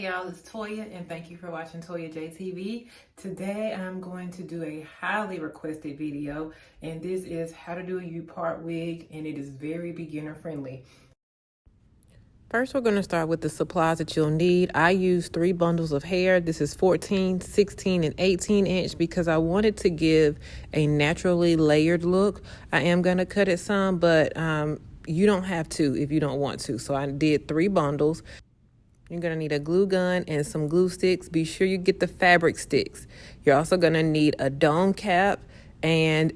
Hey y'all, it's Toya and thank you for watching ToyaJTV. Today I'm going to do a highly requested video, and this is how to do a U-part wig, and it is very beginner friendly. First, we're going to start with the supplies that you'll need. I use 3 bundles of hair. This is 14, 16, and 18 inch because I wanted to give a naturally layered look. I am going to cut it some, but you don't have to if you don't want to. So I did 3 bundles. You're going to need a glue gun and some glue sticks. Be sure you get the fabric sticks. You're also going to need a dome cap, and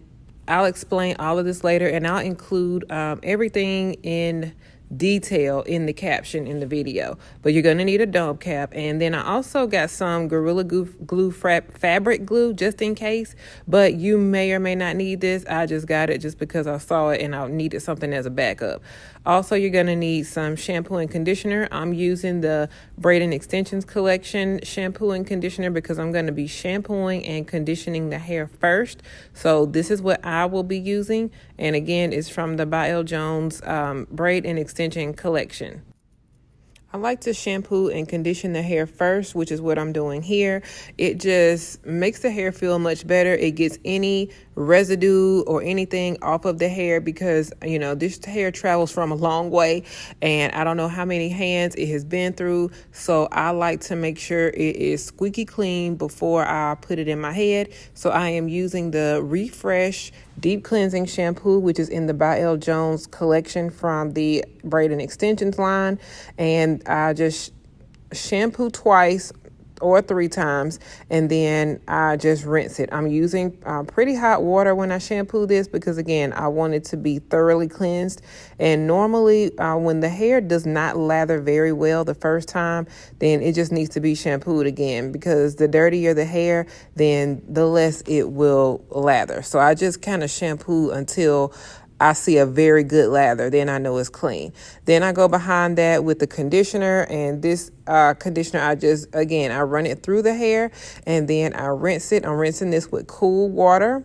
I'll explain all of this later, and I'll include everything in detail in the caption in the video. But you're going to need a dome cap, and then I also got some Gorilla Glue fabric glue just in case, but you may or may not need this. I just got it just because I saw it and I needed something as a backup. Also, you're going to need some shampoo and conditioner. I'm using the Braid and Extensions collection shampoo and conditioner because I'm going to be shampooing and conditioning the hair first. So this is what I will be using. And again, it's from the By L. Jones Braid and Extension collection. I like to shampoo and condition the hair first, which is what I'm doing here. It just makes the hair feel much better. It gets any residue or anything off of the hair because, you know, this hair travels from a long way and I don't know how many hands it has been through. So I like to make sure it is squeaky clean before I put it in my head. So I am using the Refresh Deep Cleansing Shampoo, which is in the By L. Jones collection from the Braid and Extensions line. And I just shampoo twice or 3 times, and then I just rinse it. I'm using pretty hot water when I shampoo this because, again, I want it to be thoroughly cleansed. And normally when the hair does not lather very well the first time, then it just needs to be shampooed again because the dirtier the hair, then the less it will lather. So I just kind of shampoo until I see a very good lather, then I know it's clean. Then I go behind that with the conditioner, and this conditioner, I run it through the hair and then I rinse it. I'm rinsing this with cool water,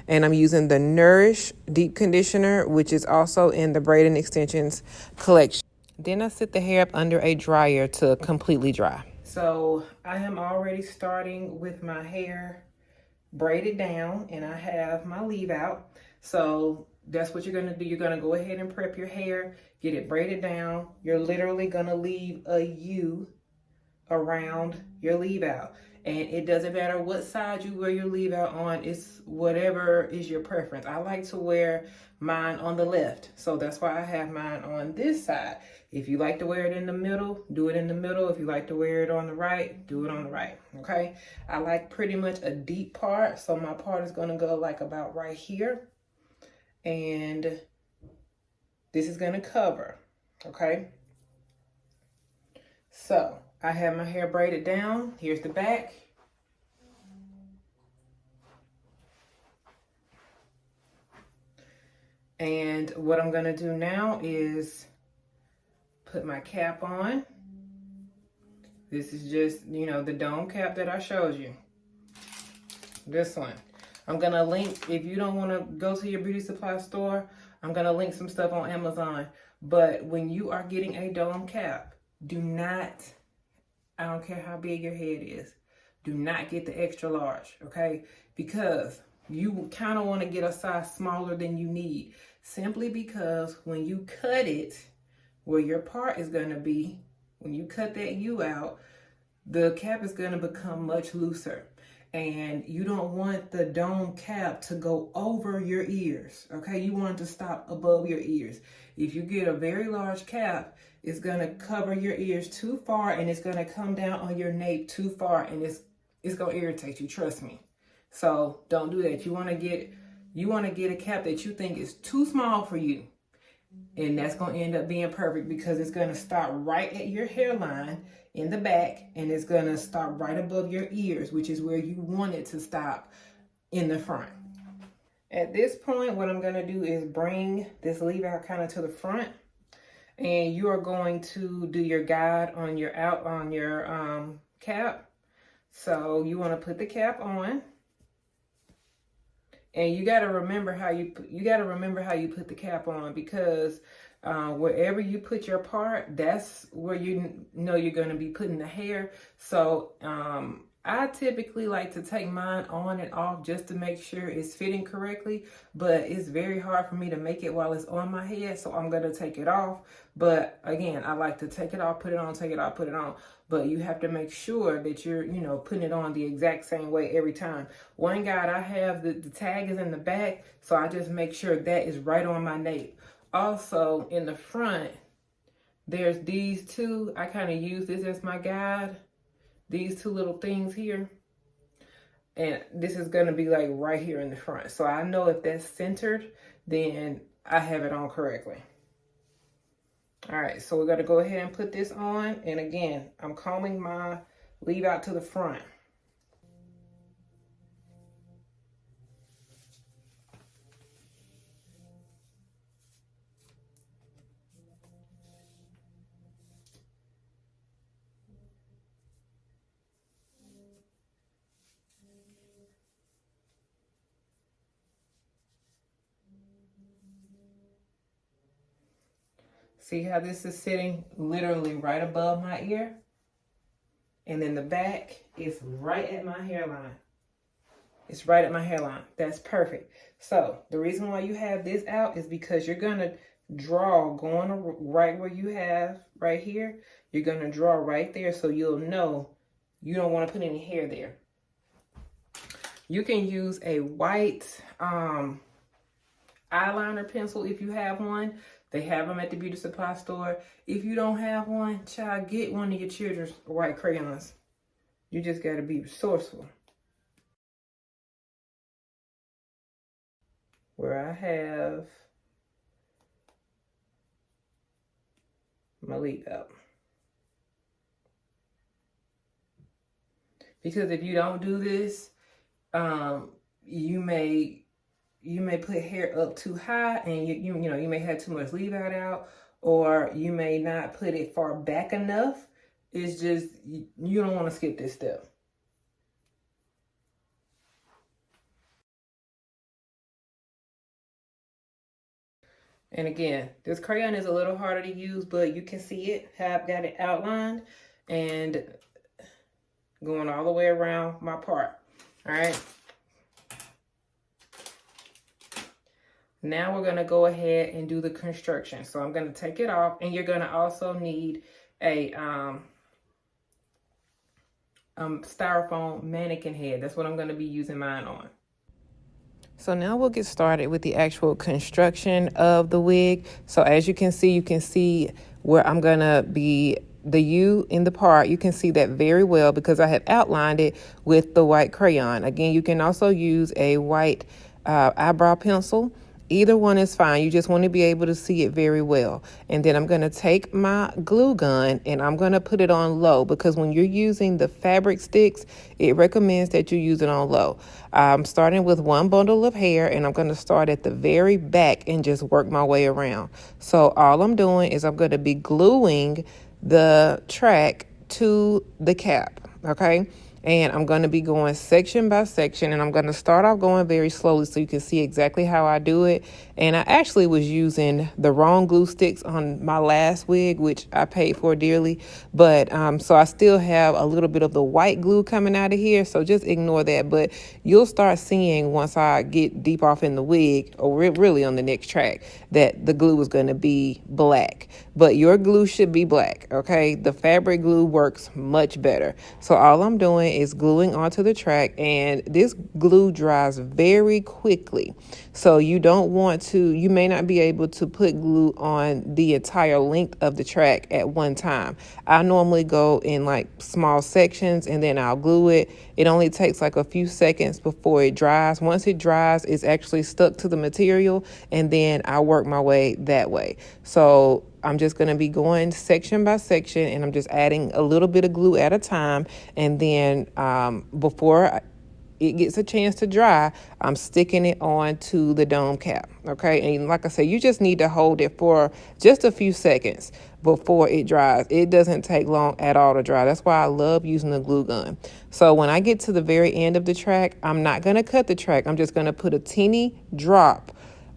and I'm using the Nourish Deep Conditioner, which is also in the Braid and Extensions collection. Then I sit the hair up under a dryer to completely dry. So I am already starting with my hair braided down, and I have my leave out. So that's what you're going to do. You're going to go ahead and prep your hair, get it braided down. You're literally going to leave a U around your leave out. And it doesn't matter what side you wear your leave out on. It's whatever is your preference. I like to wear mine on the left. So that's why I have mine on this side. If you like to wear it in the middle, do it in the middle. If you like to wear it on the right, do it on the right. Okay. I like pretty much a deep part. So my part is going to go like about right here. And this is going to cover. Okay. So I have my hair braided down. Here's the back. And what I'm going to do now is put my cap on. This is just, you know, the dome cap that I showed you. This one. I'm going to link, if you don't want to go to your beauty supply store, I'm going to link some stuff on Amazon. But when you are getting a dome cap, do not, I don't care how big your head is, do not get the extra large, okay? Because you kind of want to get a size smaller than you need. Simply because when you cut it, where your part is going to be, when you cut that U out, the cap is going to become much looser. And you don't want the dome cap to go over your ears, okay? You want it to stop above your ears. If you get a very large cap, it's going to cover your ears too far, and it's going to come down on your nape too far, and it's going to irritate you, trust me. So don't do that. You want to get a cap that you think is too small for you. And that's going to end up being perfect because it's going to start right at your hairline in the back, and it's going to stop right above your ears, which is where you want it to stop in the front. At this point, what I'm going to do is bring this leave out kind of to the front, and you are going to do your guide on your cap. So you want to put the cap on. And you got to remember how you put the cap on, because wherever you put your part, that's where you know you're going to be putting the hair. So I typically like to take mine on and off just to make sure it's fitting correctly, but it's very hard for me to make it while it's on my head, so I'm going to take it off. But again, I like to take it off, put it on, take it off, put it on. But you have to make sure that you're, putting it on the exact same way every time. One guide I have, the tag is in the back, so I just make sure that is right on my nape. Also, in the front, there's these two. I kind of use this as my guide. These two little things here. And this is going to be like right here in the front. So I know if that's centered, then I have it on correctly. All right, so we're going to go ahead and put this on. And again, I'm combing my leave out to the front. See how this is sitting literally right above my ear? And then the back is right at my hairline. It's right at my hairline. That's perfect. So the reason why you have this out is because you're going to draw going right where you have right here. You're going to draw right there so you'll know you don't want to put any hair there. You can use a white eyeliner pencil if you have one. They have them at the beauty supply store. If you don't have one, child, get one of your children's white crayons. You just got to be resourceful. Where I have my leave out. Because if you don't do this, you may put hair up too high, and you may have too much leave out, or you may not put it far back enough. It's just, you don't want to skip this step. And again, this crayon is a little harder to use, but you can see it, how I've got it outlined and going all the way around my part. All right. Now we're going to go ahead and do the construction. So I'm going to take it off, and you're going to also need a styrofoam mannequin head. That's what I'm going to be using mine on. So now we'll get started with the actual construction of the wig. So as you can see where I'm going to be the U in the part. You can see that very well because I have outlined it with the white crayon. Again, you can also use a white eyebrow pencil. Either one is fine. You just want to be able to see it very well. And then I'm going to take my glue gun and I'm going to put it on low, because when you're using the fabric sticks, it recommends that you use it on low. I'm starting with one bundle of hair, and I'm going to start at the very back and just work my way around. So all I'm doing is I'm going to be gluing the track to the cap, okay? And I'm going to be going section by section, and I'm going to start off going very slowly so you can see exactly how I do it. And I actually was using the wrong glue sticks on my last wig, which I paid for dearly. But so I still have a little bit of the white glue coming out of here, so just ignore that. But you'll start seeing once I get deep off in the wig, or really on the next track, that the glue is going to be black. But your glue should be black, okay? The fabric glue works much better. So all I'm doing is gluing onto the track, and this glue dries very quickly. So you don't want to, you may not be able to put glue on the entire length of the track at one time. I normally go in like small sections and then I'll glue it. It only takes like a few seconds before it dries. Once it dries, it's actually stuck to the material, and then I work my way that way. So I'm just going to be going section by section, and I'm just adding a little bit of glue at a time. And then before it gets a chance to dry, I'm sticking it on to the dome cap, okay? And like I said, you just need to hold it for just a few seconds before it dries. It doesn't take long at all to dry. That's why I love using the glue gun. So when I get to the very end of the track, I'm not going to cut the track. I'm just going to put a teeny drop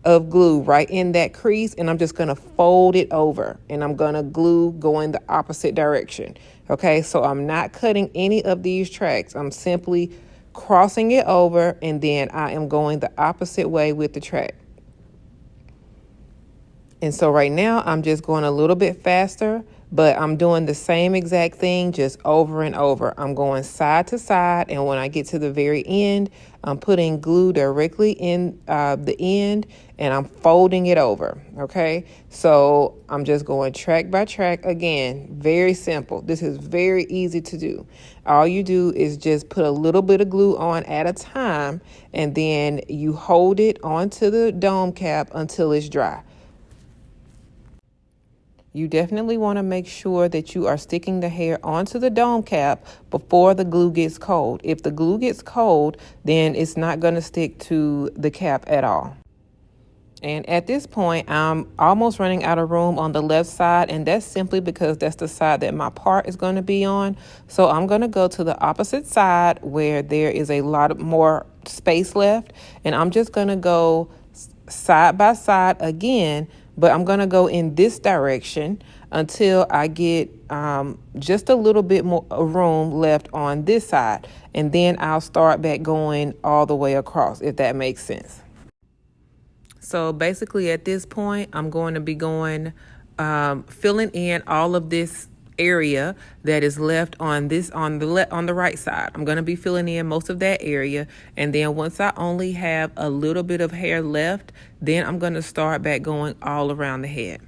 of glue right in that crease, and I'm just going to fold it over, and I'm going to glue going the opposite direction. Okay, so I'm not cutting any of these tracks. I'm simply crossing it over, and then I am going the opposite way with the track. And so right now I'm just going a little bit faster, but I'm doing the same exact thing just over and over. I'm going side to side, and when I get to the very end, I'm putting glue directly in the end, and I'm folding it over, okay? So I'm just going track by track again. Very simple. This is very easy to do. All you do is just put a little bit of glue on at a time, and then you hold it onto the dome cap until it's dry. You definitely want to make sure that you are sticking the hair onto the dome cap before the glue gets cold. If the glue gets cold, then it's not going to stick to the cap at all. And at this point, I'm almost running out of room on the left side, and that's simply because that's the side that my part is going to be on. So I'm going to go to the opposite side where there is a lot more space left, and I'm just going to go side by side again, but I'm going to go in this direction until I get just a little bit more room left on this side, and then I'll start back going all the way across, if that makes sense. So basically at this point, I'm going to be going, filling in all of this area that is left on the right side. I'm going to be filling in most of that area, and then once I only have a little bit of hair left, then I'm going to start back going all around the head.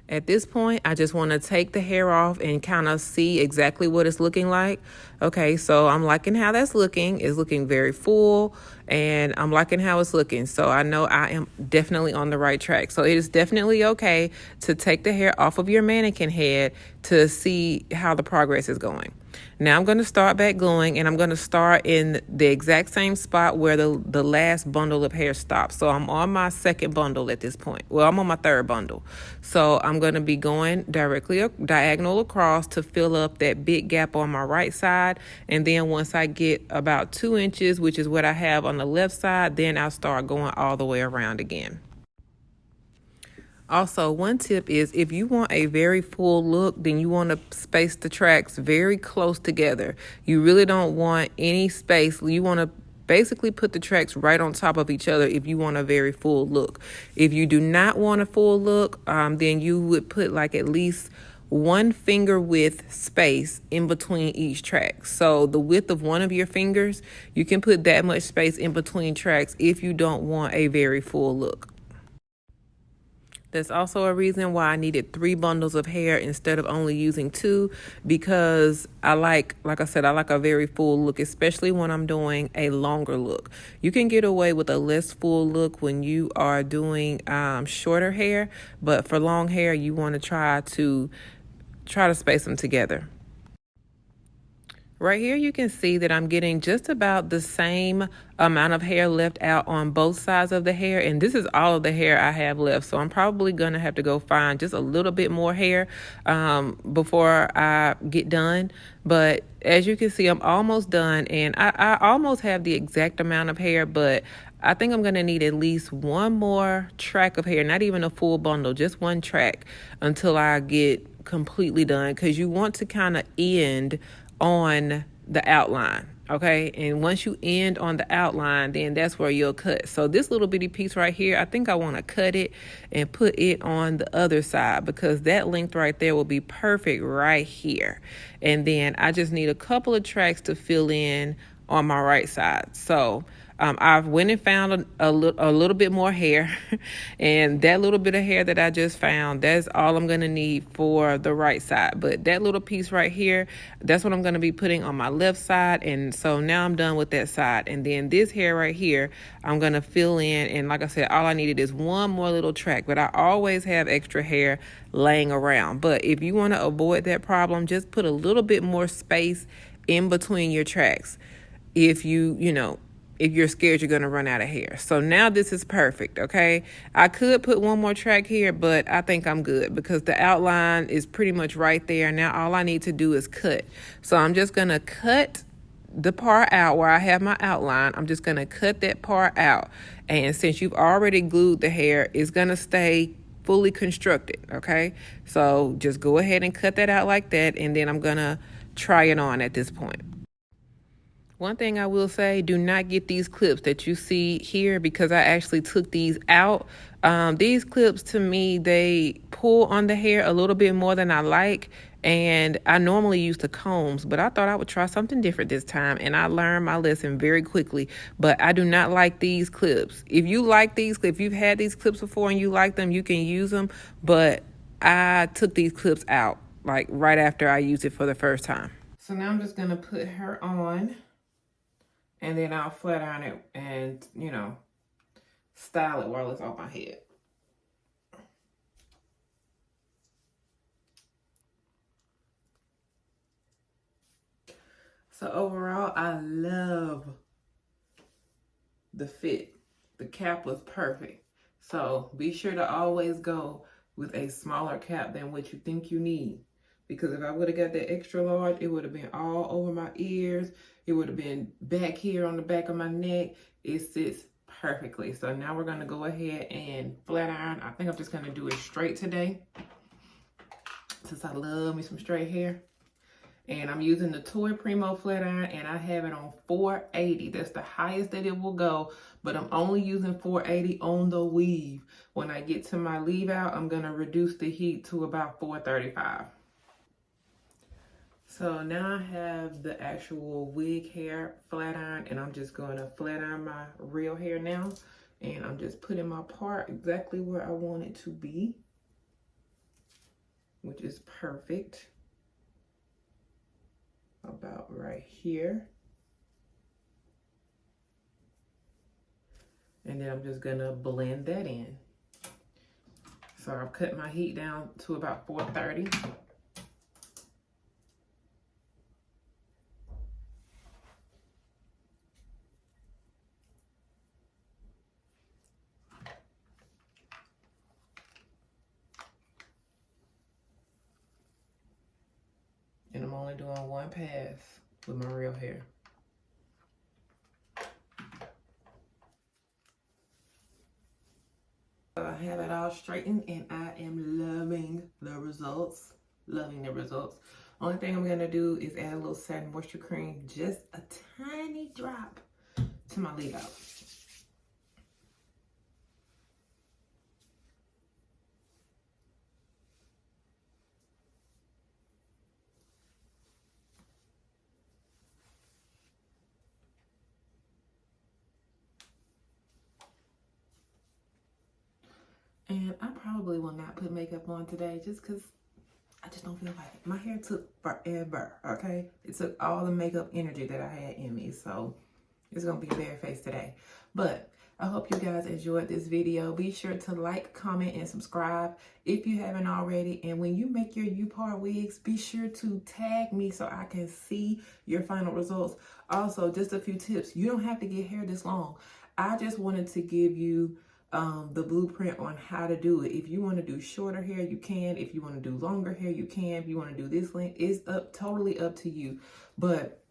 At this point, I just want to take the hair off and kind of see exactly what it's looking like. Okay, so I'm liking how that's looking. It's looking very full, and I'm liking how it's looking. So I know I am definitely on the right track. So it is definitely okay to take the hair off of your mannequin head to see how the progress is going. Now I'm going to start back gluing, and I'm going to start in the exact same spot where the last bundle of hair stops. So I'm on my second bundle at this point. Well, I'm on my third bundle. So I'm going to be going directly diagonal across to fill up that big gap on my right side. And then once I get about 2 inches, which is what I have on the left side, then I'll start going all the way around again. Also, one tip is if you want a very full look, then you want to space the tracks very close together. You really don't want any space. You want to basically put the tracks right on top of each other if you want a very full look. If you do not want a full look, then you would put like at least 1 finger width space in between each track. So the width of one of your fingers, you can put that much space in between tracks if you don't want a very full look. That's also a reason why I needed 3 bundles of hair instead of only using 2, because like I said, I like a very full look, especially when I'm doing a longer look. You can get away with a less full look when you are doing shorter hair, but for long hair, you want to try to space them together. Right here, you can see that I'm getting just about the same amount of hair left out on both sides of the hair. And this is all of the hair I have left. So I'm probably going to have to go find just a little bit more hair before I get done. But as you can see, I'm almost done. And I almost have the exact amount of hair, but I think I'm going to need at least 1 more track of hair, not even a full bundle, just 1 track until I get completely done. Because you want to kind of end on the outline, okay? And once you end on the outline, then that's where you'll cut. So this little bitty piece right here, I think I want to cut it and put it on the other side, because that length right there will be perfect right here. And then I just need a couple of tracks to fill in on my right side. So I went and found a little bit more hair, and that little bit of hair that I just found, that's all I'm going to need for the right side. But that little piece right here, that's what I'm going to be putting on my left side. And so now I'm done with that side. And then this hair right here, I'm going to fill in. And like I said, all I needed is 1 more little track, but I always have extra hair laying around. But if you want to avoid that problem, just put a little bit more space in between your tracks. If if you're scared you're going to run out of hair. So now this is perfect, okay? I could put 1 more track here, but I think I'm good because the outline is pretty much right there. Now all I need to do is cut. So I'm just going to cut the part out where I have my outline. I'm just going to cut that part out. And since you've already glued the hair, it's going to stay fully constructed, okay? So just go ahead and cut that out like that, and then I'm going to try it on at this point. One thing I will say, do not get these clips that you see here because I actually took these out. These clips, to me, they pull on the hair a little bit more than I like. And I normally use the combs, but I thought I would try something different this time. And I learned my lesson very quickly. But I do not like these clips. If you like these clips, if you've had these clips before and you like them, you can use them. But I took these clips out like right after I used it for the first time. So now I'm just going to put her on. And then I'll flat iron it and, you know, style it while it's on my head. So overall, I love the fit. The cap was perfect. So be sure to always go with a smaller cap than what you think you need. Because if I would have got that extra large, it would have been all over my ears. It would have been back here on the back of my neck. It sits perfectly. So now we're going to go ahead and flat iron. I think I'm just going to do it straight today, since I love me some straight hair. And I'm using the Toya Primo flat iron, and I have it on 480. That's the highest that it will go, but I'm only using 480 on the weave. When I get to my leave out, I'm going to reduce the heat to about 435. So now I have the actual wig hair flat iron, and I'm just going to flat iron my real hair now. And I'm just putting my part exactly where I want it to be, which is perfect. About right here. And then I'm just going to blend that in. So I've cut my heat down to about 430. And I'm only doing one pass with my real hair. I have it all straightened, and I am loving the results. Loving the results. Only thing I'm going to do is add a little satin moisture cream, just a tiny drop, to my leave out. And I probably will not put makeup on today just because I just don't feel like it. My hair took forever, okay? It took all the makeup energy that I had in me, so it's going to be bare face today. But I hope you guys enjoyed this video. Be sure to like, comment, and subscribe if you haven't already. And when you make your U-part wigs, be sure to tag me so I can see your final results. Also, just a few tips. You don't have to get hair this long. I just wanted to give you the blueprint on how to do it. If you want to do shorter hair, you can. If you want to do longer hair, you can. If you want to do this length, it's totally up to you. But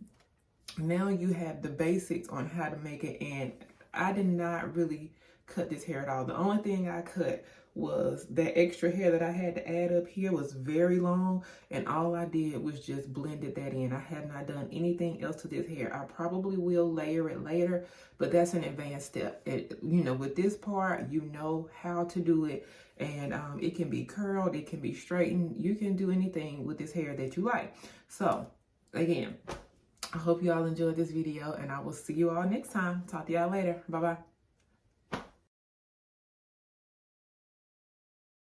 now you have the basics on how to make it, and I did not really cut this hair at all. The only thing I cut was that extra hair that I had to add up here was very long, and all I did was just blended that in. I have not done anything else to this hair. I probably will layer it later, but that's an advanced step. You know, with this part, you know how to do it, and it can be curled, it can be straightened. You can do anything with this hair that you like. So again, I hope you all enjoyed this video, and I will see you all next time. Talk to y'all later. Bye-bye.